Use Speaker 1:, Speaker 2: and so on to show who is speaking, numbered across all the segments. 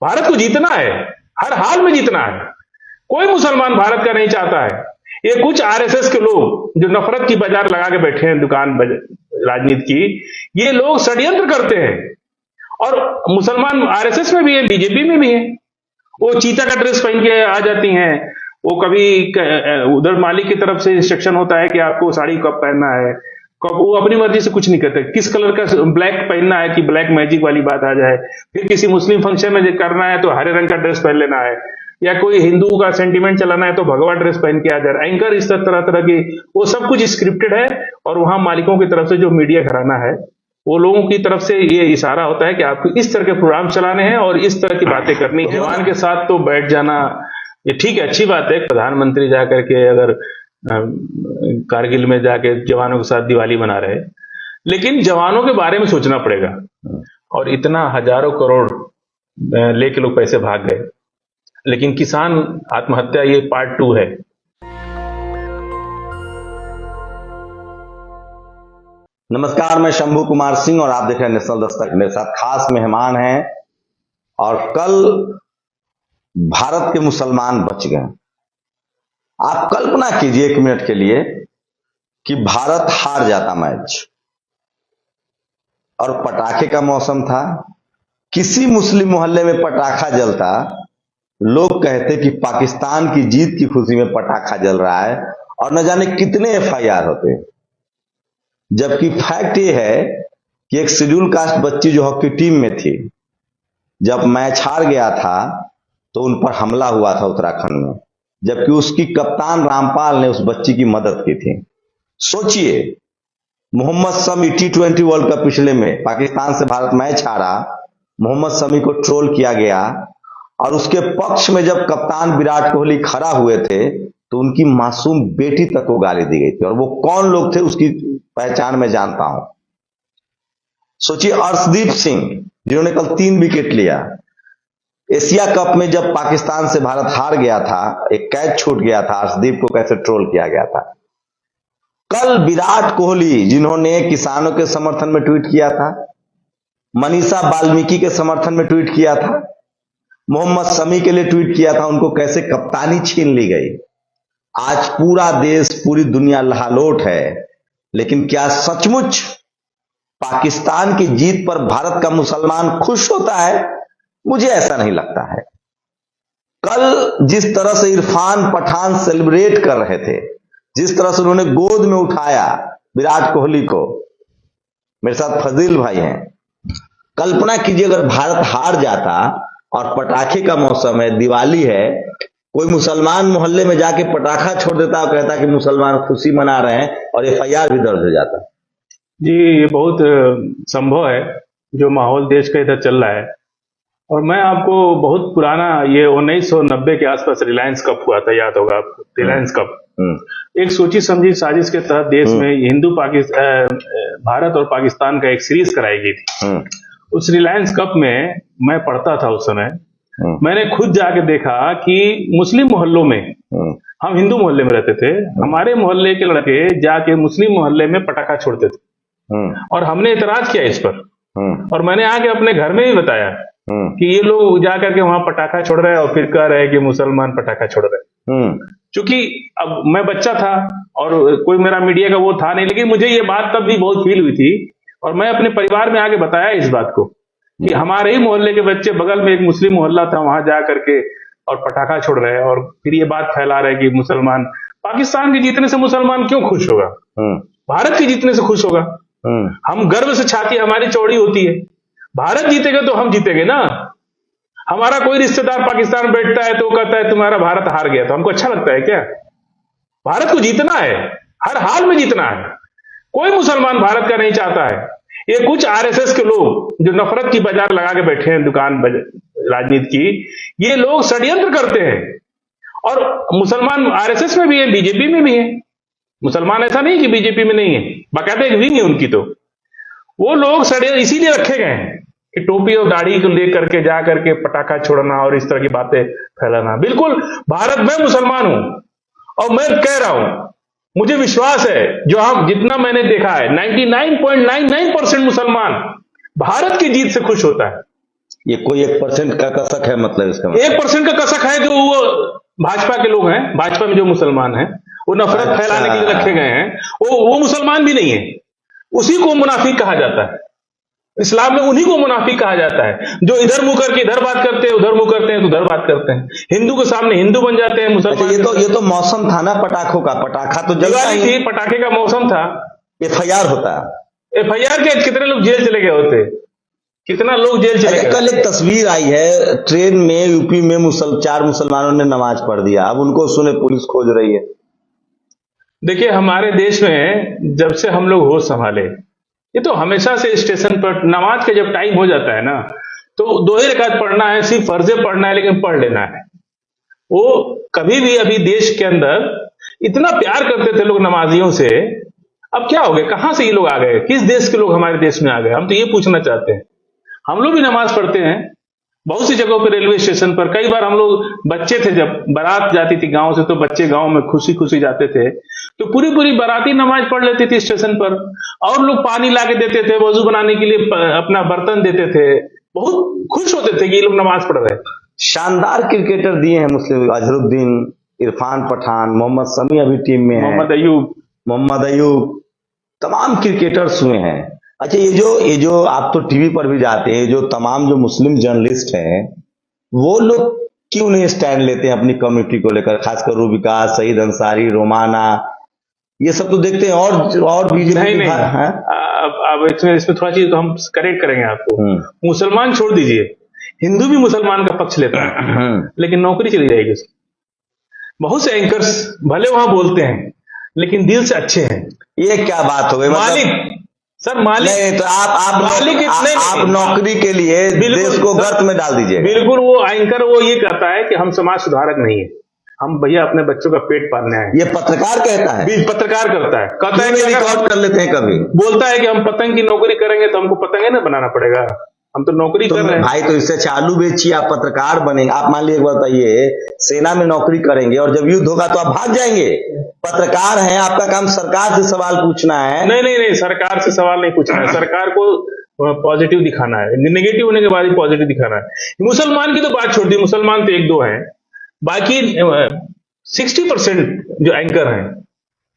Speaker 1: भारत को जीतना है, हर हाल में जीतना है। कोई मुसलमान भारत का नहीं चाहता है। ये कुछ आरएसएस के लोग जो नफरत की बाजार लगा के बैठे हैं, दुकान राजनीति की, ये लोग षड्यंत्र करते हैं। और मुसलमान आरएसएस में भी है, बीजेपी में भी है। वो चीता का ड्रेस पहन के आ जाती हैं। वो कभी उधर मालिक की तरफ से इंस्ट्रक्शन होता है कि आपको साड़ी कब पहनना है, कब, वो अपनी मर्जी से कुछ नहीं करते। किस कलर का ब्लैक पहनना है कि ब्लैक मैजिक वाली बात आ जाए। फिर किसी मुस्लिम फंक्शन में करना है तो हरे रंग का ड्रेस पहन लेना है, या कोई हिंदू का सेंटीमेंट चलाना है तो भगवा ड्रेस पहन के आ जाए। एंकर इस तरह तरह की, वो सब कुछ स्क्रिप्टेड है। और वहां मालिकों की तरफ से जो मीडिया घराना है, वो लोगों की तरफ से ये इशारा होता है कि आपको इस तरह के प्रोग्राम चलाने हैं और इस तरह की बातें करनी है। जवान के साथ तो बैठ जाना ये ठीक है, अच्छी बात है। प्रधानमंत्री जाकर के अगर कारगिल में जाके जवानों के साथ दिवाली मना रहे, लेकिन जवानों के बारे में सोचना पड़ेगा। और इतना हजारों करोड़ लेके लोग पैसे भाग गए, लेकिन किसान आत्महत्या ये पार्ट 2 है।
Speaker 2: नमस्कार, मैं शंभू कुमार सिंह और आप देख रहे हैं नेशनल दस्तक। मेरे साथ खास मेहमान हैं और कल भारत के मुसलमान बच गए। आप कल्पना कीजिए 1 मिनट के लिए कि भारत हार जाता मैच और पटाखे का मौसम था, किसी मुस्लिम मोहल्ले में पटाखा जलता, लोग कहते कि पाकिस्तान की जीत की खुशी में पटाखा जल रहा है और न जाने कितने एफआईआर होते। जबकि फैक्ट ये है कि एक शेड्यूल कास्ट बच्ची जो हॉकी टीम में थी, जब मैच हार गया था तो उन पर हमला हुआ था उत्तराखंड में, जबकि उसकी कप्तान रामपाल ने उस बच्ची की मदद की थी। सोचिए, Mohammed Shami T20 world cup पिछले में पाकिस्तान से भारत मैच हारा, मोहम्मद शमी को ट्रोल किया गया और उसके पक्ष में जब कप्तान विराट कोहली खड़ा हुए थे तो उनकी मासूम बेटी तक को गाली दी गई थी। और वो कौन लोग थे उसकी पहचान मैं जानता हूं। सोचिए, अर्शदीप सिंह जिन्होंने कल 3 विकेट लिया। एशिया कप में जब पाकिस्तान से भारत हार गया था, एक कैच छूट गया था, अर्शदीप को कैसे ट्रोल किया गया था। कल विराट कोहली जिन्होंने किसानों के समर्थन में ट्वीट किया था, मनीषा वाल्मीकि के समर्थन में ट्वीट किया था, मोहम्मद शमी के लिए ट्वीट किया था, उनको कैसे कप्तानी छीन ली गई। आज पूरा देश, पूरी दुनिया लहालोट है। लेकिन क्या सचमुच पाकिस्तान की जीत पर भारत का मुसलमान खुश होता है? मुझे ऐसा नहीं लगता है। कल जिस तरह से इरफान पठान सेलिब्रेट कर रहे थे, जिस तरह से उन्होंने गोद में उठाया विराट कोहली को, मेरे साथ फजील भाई हैं, कल्पना कीजिए अगर भारत हार जाता और पटाखे का मौसम है, दिवाली है, कोई मुसलमान मोहल्ले में जाके पटाखा छोड़ देता और कहता कि मुसलमान खुशी मना रहे हैं और एफआईआर भी दर्ज हो जाता।
Speaker 1: जी, ये बहुत संभव है जो माहौल देश का इधर चल रहा है। और मैं आपको बहुत पुराना, ये 1990 के आसपास रिलायंस कप हुआ था, याद होगा आपको, रिलायंस कप। एक सोची समझी साजिश के तहत देश में भारत और पाकिस्तान का एक सीरीज कराई गई थी। उस रिलायंस कप में मैं पढ़ता था उस समय, मैंने खुद जाके देखा कि मुस्लिम मोहल्लों में, हम हिंदू मोहल्ले में रहते थे, हमारे मोहल्ले के लड़के जाके मुस्लिम मोहल्ले में पटाखा छोड़ते थे। और हमने इतराज किया इस पर, और मैंने आके अपने घर में भी बताया कि ये लोग जाकर के वहां पटाखा छोड़ रहे हैं और फिर कह रहे हैं कि मुसलमान पटाखा छोड़ रहे हैं। चूंकि अब मैं बच्चा था और कोई मेरा मीडिया का वो था नहीं, लेकिन मुझे ये बात तब भी बहुत फील हुई थी। और मैं अपने परिवार में आके बताया इस बात को कि हमारे ही मोहल्ले के बच्चे, बगल में एक मुस्लिम मोहल्ला था, वहां जा करके और पटाखा छोड़ रहे हैं। और फिर ये बात फैला रहे कि मुसलमान, पाकिस्तान के जीतने से मुसलमान क्यों खुश होगा? भारत के जीतने से खुश होगा। हम गर्व से छाती हमारी चौड़ी होती है। भारत जीतेगा तो हम जीतेंगे ना। हमारा कोई रिश्तेदार पाकिस्तान बैठता है तो कहता है तुम्हारा भारत हार गया, तो हमको अच्छा लगता है क्या? भारत को जीतना है, हर हाल में जीतना है। कोई मुसलमान भारत का नहीं चाहता है। ये कुछ आरएसएस के लोग जो नफरत की बाजार लगा के बैठे हैं, दुकान राजनीति की, ये लोग षड्यंत्र करते हैं। और मुसलमान आरएसएस में भी है, बीजेपी में भी है। मुसलमान ऐसा नहीं कि बीजेपी में नहीं है, बाकायदा एक विंग है उनकी। तो वो लोग षड्यंत्र इसीलिए रखे गए हैं कि टोपी और दाढ़ी को लेकर के जा करके पटाखा छोड़ना और इस तरह की बातें फैलाना। बिल्कुल, भारत में मुसलमान हूं और मैं कह रहा हूं, मुझे विश्वास है, जो हम जितना मैंने देखा है, 99.99% मुसलमान भारत की जीत से खुश होता है।
Speaker 2: ये कोई 1% का कसक है, मतलब इसका मतलब?
Speaker 1: 1% का कसक है जो वो भाजपा के लोग हैं, भाजपा में जो मुसलमान हैं, वो नफरत
Speaker 2: अच्छा।
Speaker 1: फैलाने के लिए रखे गए हैं। वो मुसलमान भी नहीं है, उसी को मुनाफिक कहा जाता है। इस्लाम में उन्हीं को मुनाफिक कहा जाता है, जो इधर मुंह करके इधर बात करते हैं, उधर मुंह करते हैं तो उधर बात करते हैं। हिंदू के सामने हिंदू बन जाते हैं
Speaker 2: अच्छा,
Speaker 1: मुसलमान।
Speaker 2: ये तो मौसम था ना पटाखों का, पटाखा तो जलता
Speaker 1: दिवाली
Speaker 2: ही,
Speaker 1: थी, पटाखे का मौसम था।
Speaker 2: FIR होता है।
Speaker 1: FIR के कितने लोग जेल चले गए होते, कितना लोग जेल चले
Speaker 2: अच्छा,
Speaker 1: गए।
Speaker 2: कल एक तस्वीर आई है, ट्रेन में यूपी में 4 मुसलमानों ने नमाज पढ़ दिया, अब उनको सुने पुलिस खोज रही है।
Speaker 1: देखिए, हमारे देश में जब से हम लोग होश संभाले, ये तो हमेशा से स्टेशन पर नमाज के जब टाइम हो जाता है ना, तो 2 ही रकात पढ़ना है, सिर्फ फर्जे पढ़ना है, लेकिन पढ़ लेना है। वो कभी भी अभी देश के अंदर इतना प्यार करते थे लोग नमाजियों से, अब क्या हो गया, कहां से ये लोग आ गए, किस देश के लोग हमारे देश में आ गए, हम तो ये पूछना चाहते हैं। हम लोग भी नमाज पढ़ते हैं बहुत सी जगहों पर, रेलवे स्टेशन पर। कई बार हम लोग बच्चे थे, जब बारात जाती थी गांव से, तो बच्चे गांव में खुशी खुशी जाते थे, तो पूरी पूरी बाराती नमाज पढ़ लेती थी स्टेशन पर, और लोग पानी लाके देते थे, वजू बनाने के लिए अपना बर्तन देते थे, बहुत खुश होते थे कि ये लोग नमाज पढ़ रहे हैं।
Speaker 2: शानदार क्रिकेटर दिए हैं मुस्लिम, अजहरुद्दीन, इरफान पठान, मोहम्मद शमी अभी टीम में है, मोहम्मद अयूब, तमाम क्रिकेटर्स हुए हैं। अच्छा, ये जो आप तो टीवी पर भी जाते हैं, जो तमाम जो मुस्लिम जर्नलिस्ट हैं, वो लोग क्यों नहीं स्टैंड लेते हैं अपनी कम्युनिटी को लेकर, खासकर रूबिका, सईद अंसारी, रोमाना, ये सब तो देखते हैं, और बीजेपी
Speaker 1: नहीं, अब इसमें थोड़ा चीज तो हम करेक्ट करेंगे आपको। मुसलमान छोड़ दीजिए, हिंदू भी मुसलमान का पक्ष लेता है, लेकिन नौकरी चली जाएगी उसकी। बहुत से एंकर्स भले वहां बोलते हैं, लेकिन दिल से अच्छे हैं।
Speaker 2: ये क्या बात हो गई,
Speaker 1: मालिक सर, मालिक
Speaker 2: नहीं, तो आप नौकरी के लिए देश को गर्त में डाल दीजिए।
Speaker 1: बिल्कुल, वो एंकर वो ये कहता है कि हम समाज सुधारक नहीं है, हम भैया अपने बच्चों का पेट पालने आए।
Speaker 2: ये पत्रकार कहता है,
Speaker 1: पत्रकार करता है, कहता है कि
Speaker 2: रिकॉर्ड कर लेते हैं कभी,
Speaker 1: बोलता है कि हम पतंग की नौकरी करेंगे तो हमको पतंग ना बनाना पड़ेगा, हम तो नौकरी कर रहे हैं।
Speaker 2: भाई, तो इससे चालू बेचिए, आप पत्रकार बनेंगे। आप मान लीजिए, एक बार बताइए, सेना में नौकरी करेंगे और जब युद्ध होगा तो आप भाग जाएंगे। पत्रकार हैं, आपका काम सरकार से सवाल पूछना है।
Speaker 1: नहीं, सरकार से सवाल नहीं पूछना है, सरकार को पॉजिटिव दिखाना है, नेगेटिव होने के बाद ही पॉजिटिव दिखाना है। मुसलमान की तो बात छोड़ दी, मुसलमान तो 1-2 हैं, बाकी 60% जो एंकर हैं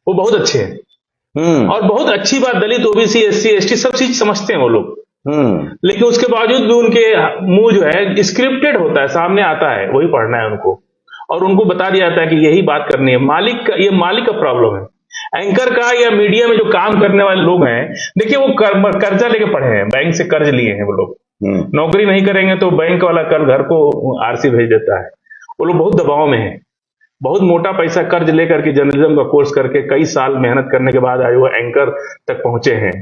Speaker 1: वो बहुत अच्छे हैं। और बहुत अच्छी बात, दलित, OBC, SC, ST सब चीज समझते हैं वो लोग। लेकिन उसके बावजूद भी उनके मुंह जो है स्क्रिप्टेड होता है, सामने आता है, वही पढ़ना है उनको, और उनको बता दिया जाता है कि यही बात करनी है। ये मालिक का प्रॉब्लम है, एंकर का या मीडिया में जो काम करने वाले लोग हैं। देखिए, वो कर्जा लेके पढ़े हैं, बैंक से कर्ज लिए हैं वो लोग, नौकरी नहीं करेंगे तो बैंक वाला कल घर को RC भेज देता है। वो लोग बहुत दबाव में हैं, बहुत मोटा पैसा कर्ज लेकर के जर्नलिज्म का कोर्स करके कई साल मेहनत करने के बाद आज वो एंकर तक पहुंचे हैं।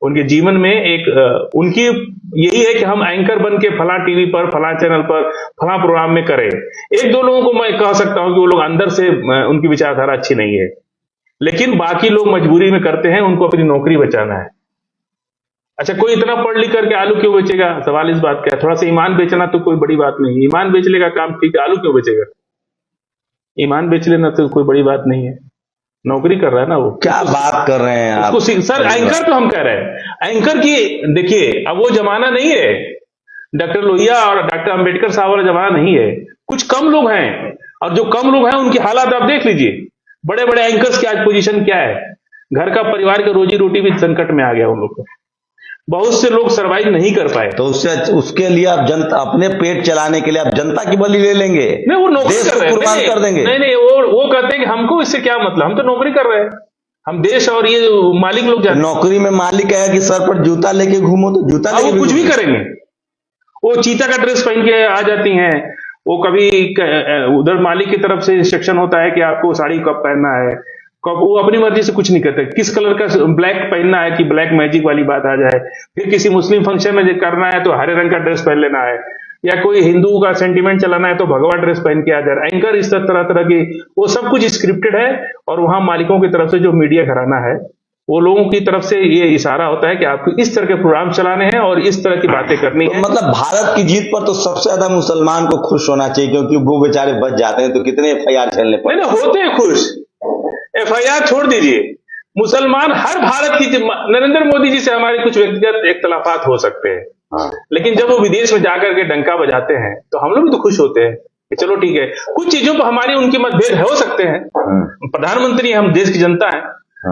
Speaker 1: उनके जीवन में एक उनकी यही है कि हम एंकर बन के फला टीवी पर, फला चैनल पर, फला प्रोग्राम में करें। 1-2 लोगों को मैं कह सकता हूं कि वो लोग अंदर से उनकी विचारधारा अच्छी नहीं है, लेकिन बाकी लोग मजबूरी में करते हैं, उनको अपनी नौकरी बचाना है। अच्छा, कोई इतना पढ़ लिख करके आलू क्यों बेचेगा, सवाल इस बात का है। थोड़ा सा ईमान बेचना तो कोई बड़ी बात नहीं है, ईमान बेच लेगा काम ठीक है, आलू क्यों बेचेगा, ईमान बेच लेना तो कोई बड़ी बात नहीं है, नौकरी कर रहा है ना वो।
Speaker 2: क्या बात कर रहे हैं आप?
Speaker 1: सर, एंकर तो हम कह रहे हैं, एंकर की देखिए, अब वो जमाना नहीं है, डॉक्टर लोहिया और डॉक्टर अंबेडकर साहब वाला जमाना नहीं है। कुछ कम लोग हैं, और जो कम लोग हैं उनकी हालात आप देख लीजिए। बड़े बड़े एंकर्स की आज पोजीशन क्या है, घर का, परिवार का रोजी रोटी भी संकट में आ गया उन लोग को। बहुत से लोग सरवाइव नहीं कर पाए,
Speaker 2: तो उसके लिए आप जनता, अपने पेट चलाने के लिए आप जनता की बलि ले लेंगे,
Speaker 1: नहीं वो नौकरी कर रहे हैं,
Speaker 2: कुर्बान कर देंगे।
Speaker 1: नहीं, वो कहते हैं कि हमको इससे क्या मतलब, हम तो नौकरी कर रहे हैं, हम देश और ये मालिक लोग जाते हैं।
Speaker 2: नौकरी में मालिक है कि सर पर जूता लेके घूमो, तो जूता लेके
Speaker 1: कुछ भी करेंगे। वो चीता का ड्रेस पहन के आ जाती हैं, वो कभी उधर मालिक की तरफ से इंस्ट्रक्शन होता है कि आपको साड़ी कब पहनना है, कब, वो अपनी मर्जी से कुछ नहीं करते। किस कलर का ब्लैक पहनना है कि ब्लैक मैजिक वाली बात आ जाए, फिर किसी मुस्लिम फंक्शन में करना है तो हरे रंग का ड्रेस पहन लेना है, या कोई हिंदू का सेंटीमेंट चलाना है तो भगवा ड्रेस पहन के आ जाए। एंकर इस तरह तरह की, वो सब कुछ स्क्रिप्टेड है, और वहां मालिकों की तरफ से जो मीडिया घराना है, वो लोगों की तरफ से ये इशारा होता है कि आपको इस तरह के प्रोग्राम चलाने हैं और इस तरह की बातें करनी है।
Speaker 2: मतलब भारत की जीत पर तो सबसे ज्यादा मुसलमान को खुश होना चाहिए, क्योंकि वो बेचारे बच जाते हैं, तो कितने FIR झेलने पड़ते हैं।
Speaker 1: होते हैं खुश, FIR छोड़ दीजिए, मुसलमान हर भारत की, नरेंद्र मोदी जी से हमारे कुछ व्यक्तिगत इख्तलाफात हो सकते हैं,
Speaker 2: हाँ।
Speaker 1: लेकिन जब वो विदेश में जाकर के डंका बजाते हैं तो हम लोग भी तो खुश होते हैं कि चलो ठीक है, कुछ चीजों पर हमारी उनकी मतभेद हो सकते हैं, प्रधानमंत्री हम देश की जनता है,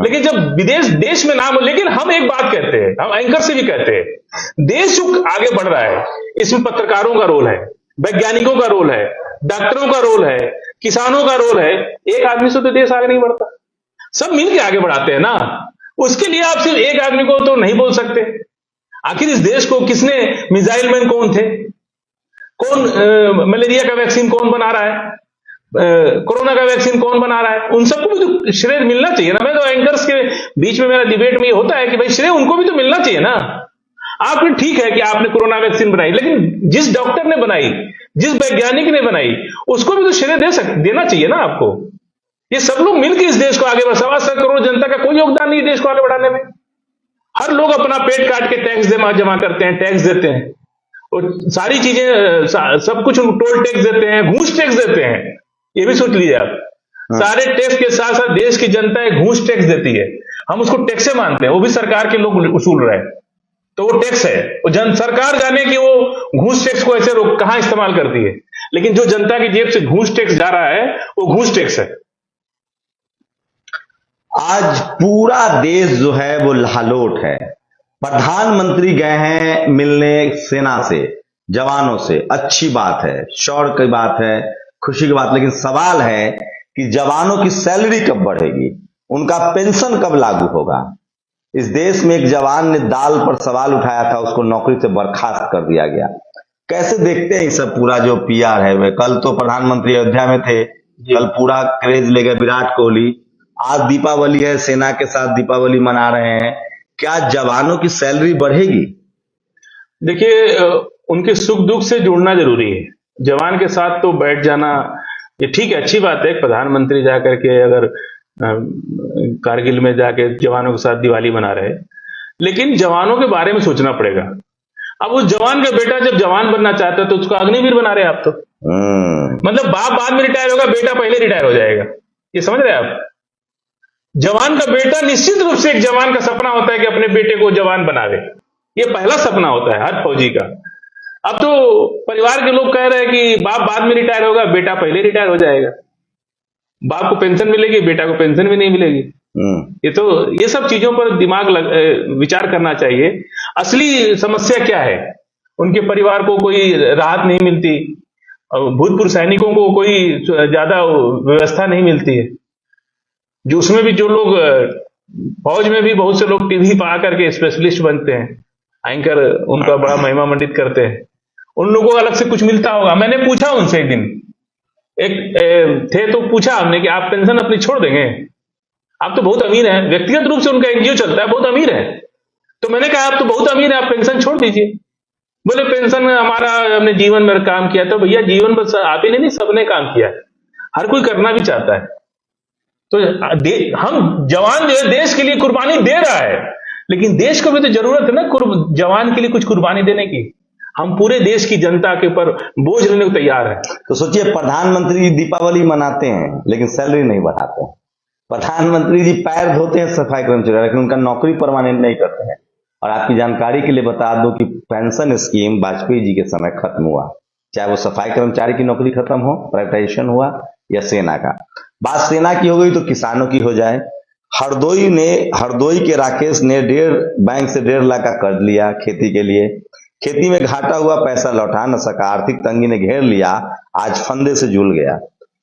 Speaker 1: लेकिन जब विदेश देश में नाम, लेकिन हम एक बात कहते हैं, हम एंकर से भी कहते हैं, देश जो आगे बढ़ रहा है इसमें पत्रकारों का रोल है, वैज्ञानिकों का रोल है, डॉक्टरों का रोल है, किसानों का रोल है। एक आदमी से तो देश आगे नहीं बढ़ता, सब मिल के आगे बढ़ाते हैं ना। उसके लिए आप सिर्फ एक आदमी को तो नहीं बोल सकते। आखिर इस देश को किसने, मिसाइल मैन कौन थे, कौन मलेरिया का वैक्सीन कौन बना रहा है, कोरोना का वैक्सीन कौन बना रहा है, उन सबको भी तो श्रेय मिलना चाहिए ना। मैं तो एंकर्स के बीच में मेरा डिबेट में ये होता है कि भाई श्रेय उनको भी तो मिलना चाहिए ना। आपने ठीक है कि आपने कोरोना वैक्सीन बनाई, लेकिन जिस डॉक्टर ने बनाई, जिस वैज्ञानिक ने बनाई, उसको भी तो श्रेय देना चाहिए ना आपको। ये सब लोग मिलकर इस देश को आगे बढ़ा, 7.25 करोड़ जनता का कोई योगदान नहीं देश को आगे बढ़ाने में। हर लोग अपना पेट काट के टैक्स जमा करते हैं, टैक्स देते हैं, और सारी चीजें सब कुछ टोल टैक्स देते हैं, घूस टैक्स देते हैं। ये भी सोच लीजिए आप, सारे टैक्स के साथ साथ देश की जनता एक घूस टैक्स देती है, हम उसको टैक्स से मानते हैं, वो भी सरकार के लोग वसूल रहे हैं, तो वो टैक्स है। वो सरकार जाने कि वो घूस टैक्स को ऐसे कहां इस्तेमाल करती है, लेकिन जो जनता की जेब से घूस टैक्स जा रहा है वो घूस टैक्स है।
Speaker 2: आज पूरा देश जो है वो लालोट है। प्रधानमंत्री गए हैं मिलने सेना से, जवानों से, अच्छी बात है, शौर्य की बात है, खुशी की बात, लेकिन सवाल है कि जवानों की सैलरी कब बढ़ेगी, उनका पेंशन कब लागू होगा। इस देश में एक जवान ने दाल पर सवाल उठाया था, उसको नौकरी से बर्खास्त कर दिया गया। कैसे देखते हैं ये सब पूरा जो पीआर है। वे कल तो प्रधानमंत्री अयोध्या में थे, कल पूरा क्रेज ले गए विराट कोहली, आज दीपावली है, सेना के साथ दीपावली मना रहे हैं। क्या जवानों की सैलरी बढ़ेगी?
Speaker 1: देखिए, उनके सुख दुख से जुड़ना जरूरी है। जवान के साथ तो बैठ जाना ये ठीक है, अच्छी बात है। प्रधानमंत्री जाकर के अगर कारगिल में जाके जवानों के साथ दिवाली मना रहे, लेकिन जवानों के बारे में सोचना पड़ेगा। अब उस जवान का बेटा जब जवान बनना चाहता है तो उसको अग्निवीर बना रहे आप तो। मतलब बाप बाद में रिटायर होगा, बेटा पहले रिटायर हो जाएगा, ये समझ रहे आप। जवान का बेटा, निश्चित रूप से एक जवान का सपना होता है कि अपने बेटे को जवान बनावे, ये पहला सपना होता है हर फौजी का। अब तो परिवार के लोग कह रहे हैं कि बाप बाद में रिटायर होगा, बेटा पहले रिटायर हो जाएगा। बाप को पेंशन मिलेगी, बेटा को पेंशन भी नहीं मिलेगी। ये सब चीजों पर विचार करना चाहिए। असली समस्या क्या है, उनके परिवार को कोई राहत नहीं मिलती, भूतपूर्व सैनिकों को कोई ज्यादा व्यवस्था नहीं मिलती है। जो उसमें भी जो लोग फौज में भी बहुत से लोग टीवी पर आकर के स्पेशलिस्ट बनते हैं, एंकर उनका बड़ा महिमा मंडित करते हैं, उन लोगों को अलग से कुछ मिलता होगा। मैंने पूछा उनसे एक दिन, थे तो पूछा हमने कि आप पेंशन अपनी छोड़ देंगे, आप तो बहुत अमीर हैं, व्यक्तिगत रूप से उनका एनजीओ चलता है, बहुत अमीर है। तो मैंने कहा आप तो बहुत अमीर है, आप पेंशन छोड़ दीजिए। बोले पेंशन हमारा हमने जीवन में काम किया। तो भैया जीवन बस आप ही नहीं, सबने काम किया है, हर कोई करना भी चाहता है। तो हम जवान जो है देश के लिए कुर्बानी दे रहा है, लेकिन देश को भी तो जरूरत है ना जवान के लिए कुछ कुर्बानी देने की। हम पूरे देश की जनता के ऊपर बोझ लेने को तैयार है।
Speaker 2: तो सोचिए, प्रधानमंत्री दीपावली मनाते हैं लेकिन सैलरी नहीं बढ़ाते हैं। प्रधानमंत्री जी पैर धोते हैं सफाई कर्मचारी, लेकिन उनका नौकरी परमानेंट नहीं करते हैं। और आपकी जानकारी के लिए बता दो कि पेंशन स्कीम वाजपेयी जी के समय खत्म हुआ, चाहे वो सफाई कर्मचारी की नौकरी खत्म हो, प्राइवेटाइजेशन हुआ, या सेना का। बात सेना की हो गई तो किसानों की हो जाए। हरदोई के राकेश ने बैंक से 1.5 लाख का कर्ज लिया खेती के लिए, खेती में घाटा हुआ, पैसा लौटा न सका, आर्थिक तंगी ने घेर लिया, आज फंदे से झूल गया।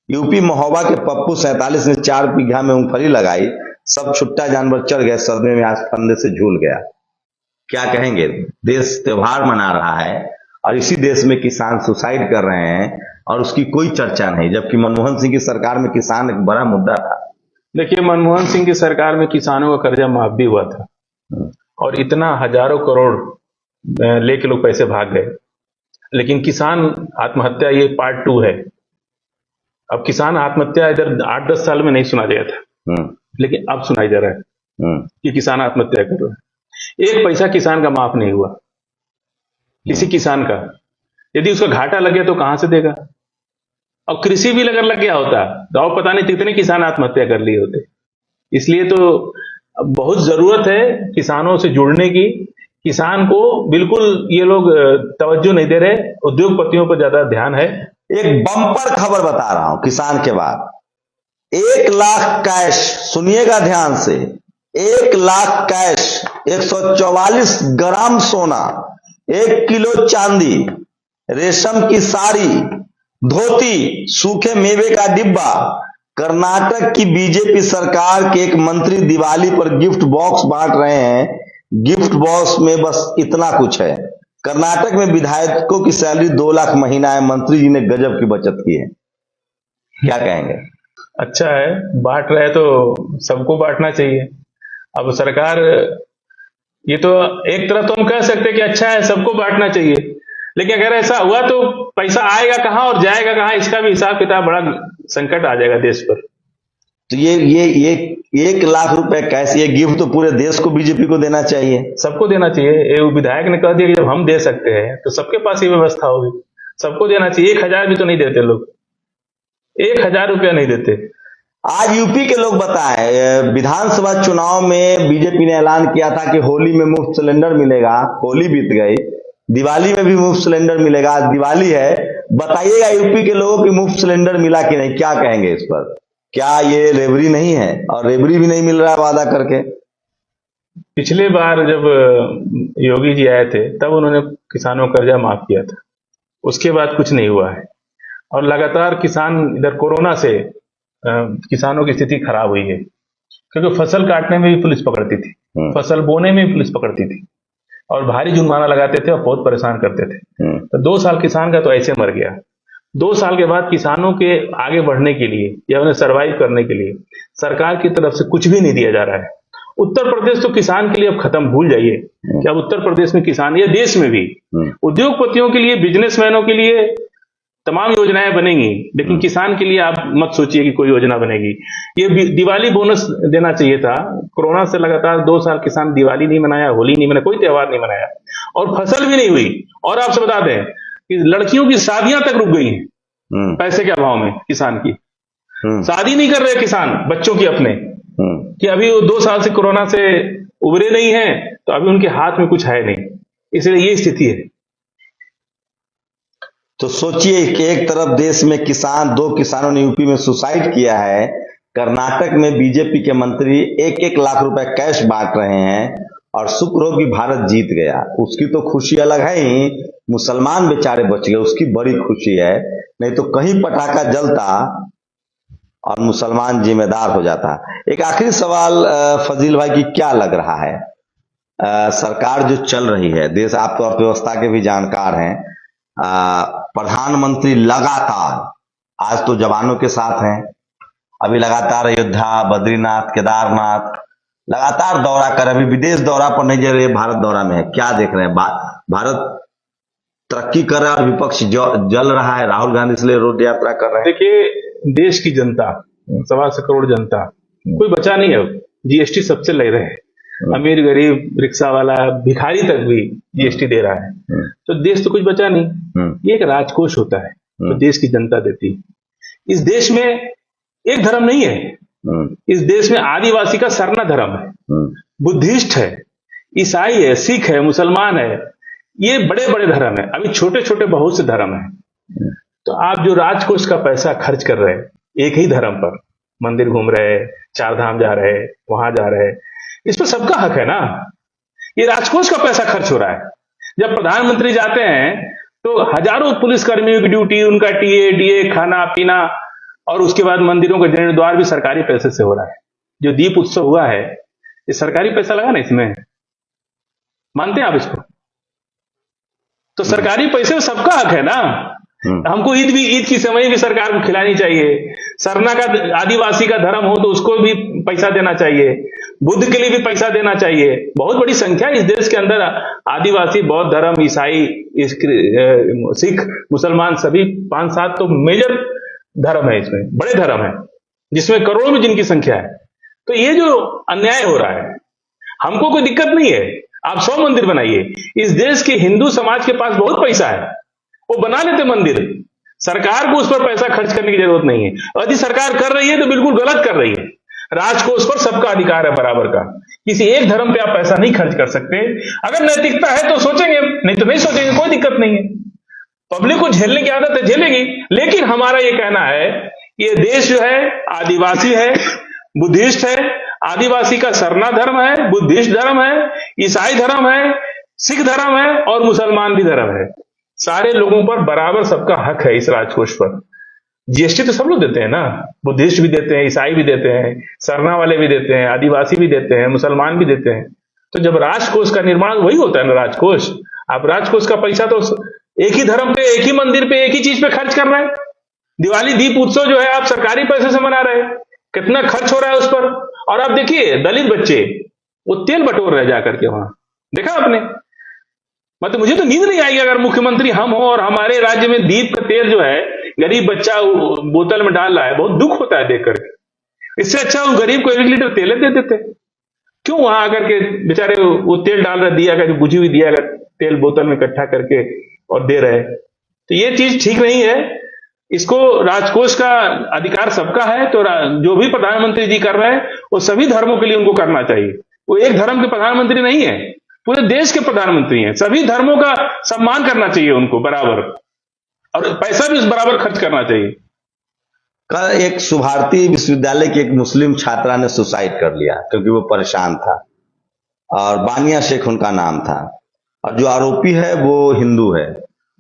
Speaker 2: यूपी महोबा के पप्पू 47 ने 4 बीघा में मूंगफली लगाई, सब छुट्टा जानवर चढ़ गए सर्दी में, आज फंदे से झूल गया। क्या कहेंगे? देश त्योहार मना रहा है और इसी देश में किसान सुसाइड कर रहे हैं और उसकी कोई चर्चा नहीं, जबकि मनमोहन सिंह की सरकार में किसान एक बड़ा मुद्दा था।
Speaker 1: देखिए, मनमोहन सिंह की सरकार में किसानों का कर्जा माफ भी हुआ था और इतना हजारों करोड़ लेके लोग पैसे भाग गए, लेकिन किसान आत्महत्या ये पार्ट 2 है। अब किसान आत्महत्या इधर 8-10 साल में नहीं सुना गया था, लेकिन अब सुनाई जा रहा है कि किसान आत्महत्या कर रहा है। 1 पैसा किसान का माफ नहीं हुआ, किसी किसान का। यदि उसका घाटा लग गया तो कहां से देगा? और कृषि भी अगर लग गया होता तो पता नहीं कितने किसान आत्महत्या कर लिए होते। इसलिए तो बहुत जरूरत है किसानों से जुड़ने की, किसान को बिल्कुल ये लोग तवज्जो नहीं दे रहे, उद्योगपतियों पर ज्यादा ध्यान है।
Speaker 2: एक बम्पर खबर बता रहा हूं किसान के बाद। 1 लाख कैश, सुनिएगा ध्यान से, 1 लाख कैश, 144 ग्राम सोना, 1 किलो चांदी, रेशम की साड़ी, धोती, सूखे मेवे का डिब्बा। कर्नाटक की बीजेपी सरकार के एक मंत्री दिवाली पर गिफ्ट बॉक्स बांट रहे हैं। गिफ्ट बॉक्स में बस इतना कुछ है। कर्नाटक में विधायकों की सैलरी 2 लाख महीना है। मंत्री जी ने गजब की बचत की है। क्या कहेंगे?
Speaker 1: अच्छा है, बांट रहे तो सबको बांटना चाहिए। अब सरकार, ये तो एक तरह तो हम कह सकते हैं कि अच्छा है, सबको बांटना चाहिए, लेकिन अगर ऐसा हुआ तो पैसा आएगा कहां और जाएगा कहां, इसका भी हिसाब किताब, बड़ा संकट आ जाएगा देश पर।
Speaker 2: तो ये 1 लाख रुपए कैसे, ये गिफ्ट तो पूरे देश को बीजेपी को देना चाहिए,
Speaker 1: सबको देना चाहिए। ये विधायक ने कह दिया कि जब हम दे सकते हैं तो सबके पास ये व्यवस्था होगी, सबको देना चाहिए। 1,000 भी तो नहीं देते लोग, 1,000 रुपया नहीं देते।
Speaker 2: आज यूपी के लोग बताएं, विधानसभा चुनाव में बीजेपी ने ऐलान किया था कि होली में मुफ्त सिलेंडर मिलेगा। होली बीत गई, दिवाली में भी मुफ्त सिलेंडर मिलेगा। आज दिवाली है, बताइएगा यूपी के लोगों की मुफ्त सिलेंडर मिला कि नहीं, क्या कहेंगे इस पर? क्या ये रेवड़ी नहीं है? और रेवड़ी भी नहीं मिल रहा है वादा करके।
Speaker 1: पिछले बार जब योगी जी आए थे तब उन्होंने किसानों का कर्जा माफ किया था, उसके बाद कुछ नहीं हुआ है। और लगातार किसान, इधर कोरोना से किसानों की स्थिति खराब हुई है, क्योंकि फसल काटने में भी पुलिस पकड़ती थी, फसल बोने में भी पुलिस पकड़ती थी, और भारी जुर्माना लगाते थे और बहुत परेशान करते थे। तो 2 साल किसान का तो ऐसे मर गया। 2 साल के बाद किसानों के आगे बढ़ने के लिए या उन्हें सर्वाइव करने के लिए सरकार की तरफ से कुछ भी नहीं दिया जा रहा है। उत्तर प्रदेश तो किसान के लिए अब खत्म, भूल जाइए कि अब उत्तर प्रदेश में किसान, या देश में भी उद्योगपतियों के लिए, बिजनेसमैनों के लिए तमाम योजनाएं बनेंगी, लेकिन किसान के लिए आप मत सोचिए कि कोई योजना बनेगी। ये दिवाली बोनस देना चाहिए था। कोरोना से लगातार 2 साल किसान दिवाली नहीं मनाया, होली नहीं मनाया, कोई त्योहार नहीं मनाया, और फसल भी नहीं हुई। और आपसे बता दें कि लड़कियों की शादियां तक रुक गई हैं पैसे के अभाव में। किसान की शादी नहीं कर रहे किसान बच्चों की अपने, कि अभी वो 2 साल से कोरोना से उबरे नहीं है, तो अभी उनके हाथ में कुछ है नहीं, इसलिए ये स्थिति है।
Speaker 2: तो सोचिए कि एक तरफ देश में किसान, 2 किसानों ने यूपी में सुसाइड किया है, कर्नाटक में बीजेपी के मंत्री 1-1 लाख रुपए कैश बांट रहे हैं, और शुक्र हो कि भारत जीत गया। उसकी तो खुशी अलग है ही, मुसलमान बेचारे बच गए, उसकी बड़ी खुशी है। नहीं तो कहीं पटाखा जलता और मुसलमान जिम्मेदार हो जाता। एक आखिरी सवाल फजील भाई की, क्या लग रहा है सरकार जो चल रही है, देश, आप तो अर्थव्यवस्था के भी जानकार हैं, प्रधानमंत्री लगातार, आज तो जवानों के साथ हैं, अभी लगातार अयोध्या, बद्रीनाथ, केदारनाथ लगातार दौरा कर, अभी विदेश दौरा पर नहीं जा रहे, भारत दौरा में है। क्या देख रहे हैं? भारत तरक्की कर रहा है और विपक्ष जल रहा है। राहुल गांधी इसलिए रोड यात्रा कर रहे हैं।
Speaker 1: देखिए, देश की जनता, 1.25 करोड़ जनता, कोई बचा नहीं है। जीएसटी सबसे ले रहे हैं, अमीर गरीब, रिक्शा वाला, भिखारी तक भी जीएसटी दे रहा है। तो देश तो कुछ बचा नहीं। ये एक राजकोष होता है तो देश की जनता देती है। इस देश में एक धर्म नहीं है, इस देश में आदिवासी का सरना धर्म है, बुद्धिस्ट है, ईसाई है, सिख है, मुसलमान है, ये बड़े बड़े धर्म है। अभी छोटे छोटे बहुत से धर्म है। तो आप जो राजकोष का पैसा खर्च कर रहे हैं एक ही धर्म पर, मंदिर घूम रहे, 4 धाम जा रहे, वहां जा रहे, इस पर सबका हक है ना। ये राजकोष का पैसा खर्च हो रहा है। जब प्रधानमंत्री जाते हैं तो हजारों पुलिसकर्मियों की ड्यूटी, उनका टीए डीए, खाना पीना, और उसके बाद मंदिरों का जीर्णोद्धार भी सरकारी पैसे से हो रहा है। जो दीप उत्सव हुआ है, ये सरकारी पैसा लगा ना इसमें, मानते हैं आप इसको? तो सरकारी पैसे में सबका हक है ना। हमको ईद की समय भी सरकार को खिलानी चाहिए। सरना का, आदिवासी का धर्म हो तो उसको भी पैसा देना चाहिए, बुद्ध के लिए भी पैसा देना चाहिए। बहुत बड़ी संख्या इस देश के अंदर आदिवासी, बौद्ध धर्म, ईसाई, सिख, मुसलमान, सभी 5-7 तो मेजर धर्म है, इसमें बड़े धर्म है, जिसमें करोड़ों में जिनकी संख्या है। तो ये जो अन्याय हो रहा है, हमको कोई दिक्कत नहीं है, आप 100 मंदिर बनाइए। इस देश के हिंदू समाज के पास बहुत पैसा है, वो बना लेते मंदिर, सरकार को उस पर पैसा खर्च करने की जरूरत नहीं है। यदि सरकार कर रही है तो बिल्कुल गलत कर रही है। राजकोष पर सबका अधिकार है बराबर का। किसी एक धर्म पे आप पैसा नहीं खर्च कर सकते। अगर नैतिकता है तो सोचेंगे, नहीं तो नहीं सोचेंगे, कोई दिक्कत नहीं है। पब्लिक को झेलने की आदत है, झेलेगी। लेकिन हमारा ये कहना है, ये देश जो है आदिवासी है, बुद्धिस्ट है, आदिवासी का सरना धर्म है, बुद्धिस्ट धर्म है, ईसाई धर्म है, सिख धर्म है और मुसलमान भी धर्म है। सारे लोगों पर बराबर सबका हक है इस राजकोष पर। जीएसटी तो सब लोग देते हैं ना, बुद्धिस्ट भी देते हैं, ईसाई भी देते हैं, सरना वाले भी देते हैं, आदिवासी भी देते हैं, मुसलमान भी देते हैं। तो जब राजकोष का निर्माण वही होता है ना, राजकोष। आप राजकोष का पैसा तो एक ही धर्म पे, एक ही मंदिर पे, एक ही चीज पे खर्च कर रहे हैं। दिवाली दीप उत्सव जो है आप सरकारी पैसे से मना रहे हैं, कितना खर्च हो रहा है उस पर। और आप देखिए दलित बच्चे वो तेल बटोर रहे जाकर के वहां, देखा आपने? मतलब मुझे तो नींद नहीं आएगी अगर मुख्यमंत्री हम हो और हमारे राज्य में दीप का तेल जो है गरीब बच्चा बोतल में डाल रहा है। बहुत दुख होता है देख करके। इससे अच्छा उस गरीब को 1 लीटर तेल दे देते। क्यों वहां आकर के बेचारे वो तेल डाल रहे, दिया करके बुझी हुई दिया तेल बोतल में इकट्ठा करके और दे रहे। तो ये चीज ठीक नहीं है। इसको राजकोष का अधिकार सबका है, तो जो भी प्रधानमंत्री जी कर रहे हैं वो सभी धर्मों के लिए उनको करना चाहिए। वो एक धर्म के प्रधानमंत्री नहीं है, पूरे देश के प्रधानमंत्री हैं। सभी धर्मों का सम्मान करना चाहिए उनको बराबर, और पैसा भी उस बराबर खर्च करना चाहिए।
Speaker 2: कल एक सुभारती विश्वविद्यालय की एक मुस्लिम छात्रा ने सुसाइड कर लिया क्योंकि वो परेशान था, और बानिया शेख उनका नाम था, और जो आरोपी है वो हिंदू है।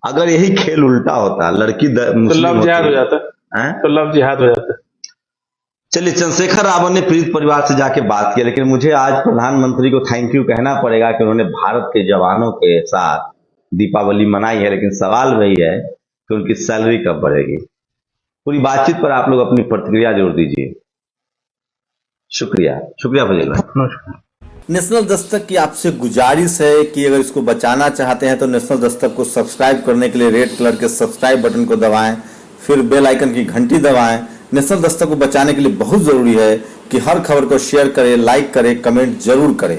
Speaker 2: अगर यही खेल उल्टा होता, लड़की
Speaker 1: तो लव जिहाद हो जाता है, तो लव जिहाद हो जाता।
Speaker 2: चलिए, चंद्रशेखर रावत ने पीड़ित परिवार से जाके बात की, लेकिन मुझे आज प्रधानमंत्री को थैंक यू कहना पड़ेगा कि उन्होंने भारत के जवानों के साथ दीपावली मनाई है। लेकिन सवाल वही है कि उनकी सैलरी कब बढ़ेगी। पूरी बातचीत पर आप लोग अपनी प्रतिक्रिया जरूर दीजिए। शुक्रिया, शुक्रिया फजील भाई।
Speaker 3: नेशनल दस्तक की आपसे गुजारिश है कि अगर इसको बचाना चाहते हैं तो नेशनल दस्तक को सब्सक्राइब करने के लिए रेड कलर के सब्सक्राइब बटन को दबाएं, फिर बेल आइकन की घंटी दबाएं। नेशनल दस्तक को बचाने के लिए बहुत जरूरी है कि हर खबर को शेयर करें, लाइक करें, कमेंट जरूर करें।